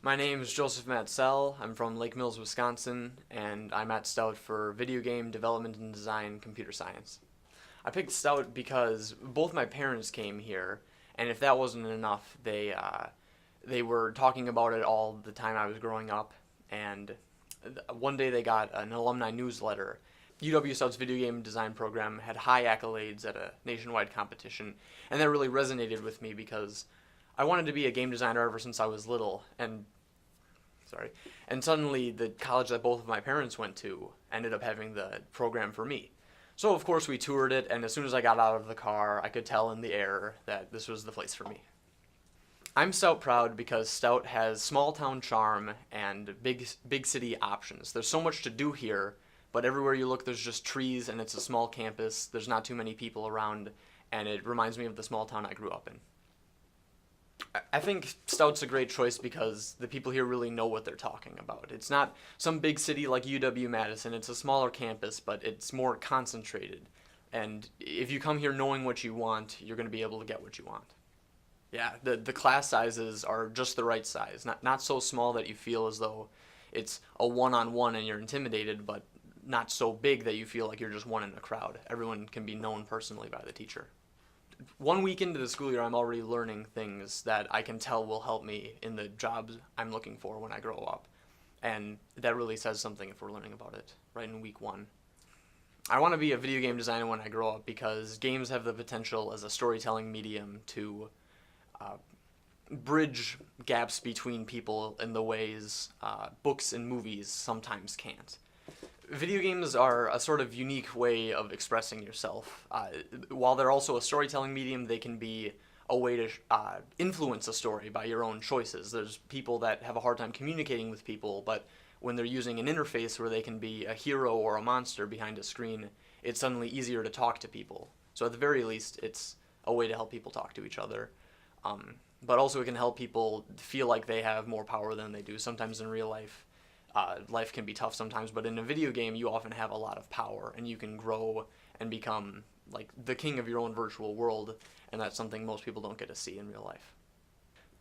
My name is Joseph Matzelle. I'm from Lake Mills, Wisconsin, and I'm at Stout for Video Game Development and Design Computer Science. I picked Stout because both my parents came here, and if that wasn't enough, they were talking about it all the time I was growing up, and one day they got an alumni newsletter. UwStout's video game design program had high accolades at a nationwide competition, and that really resonated with me because I wanted to be a game designer ever since I was little, and suddenly the college that both of my parents went to ended up having the program for me. So of course we toured it, and as soon as I got out of the car, I could tell in the air that this was the place for me. I'm Stout proud because Stout has small town charm and big city options. There's so much to do here, but everywhere you look there's just trees and it's a small campus. There's not too many people around, and it reminds me of the small town I grew up in. I think Stout's a great choice because the people here really know what they're talking about. It's not some big city like UW-Madison. It's a smaller campus, but it's more concentrated. And if you come here knowing what you want, you're going to be able to get what you want. Yeah, the class sizes are just the right size. Not so small that you feel as though it's a one-on-one and you're intimidated, but not so big that you feel like you're just one in a crowd. Everyone can be known personally by the teacher. 1 week into the school year, I'm already learning things that I can tell will help me in the jobs I'm looking for when I grow up. And that really says something if we're learning about it right in week 1. I want to be a video game designer when I grow up because games have the potential as a storytelling medium to bridge gaps between people in the ways books and movies sometimes can't. Video games are a sort of unique way of expressing yourself. While they're also a storytelling medium, they can be a way to influence a story by your own choices. There's people that have a hard time communicating with people, but when they're using an interface where they can be a hero or a monster behind a screen, it's suddenly easier to talk to people. So at the very least, it's a way to help people talk to each other. But also it can help people feel like they have more power than they do. Sometimes in real life, life can be tough sometimes, but in a video game you often have a lot of power and you can grow and become like the king of your own virtual world, and that's something most people don't get to see in real life.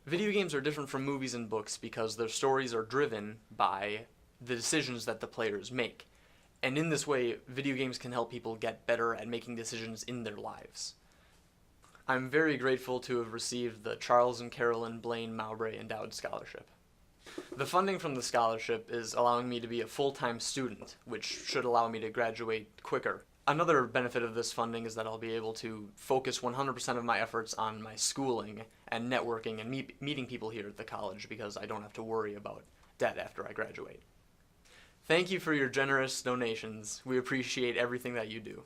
Video games are different from movies and books because their stories are driven by the decisions that the players make. And in this way, video games can help people get better at making decisions in their lives. I'm very grateful to have received the Charles and Carolyn Blaine Mowbray Endowed Scholarship. The funding from the scholarship is allowing me to be a full-time student, which should allow me to graduate quicker. Another benefit of this funding is that I'll be able to focus 100% of my efforts on my schooling and networking and meeting people here at the college because I don't have to worry about debt after I graduate. Thank you for your generous donations. We appreciate everything that you do.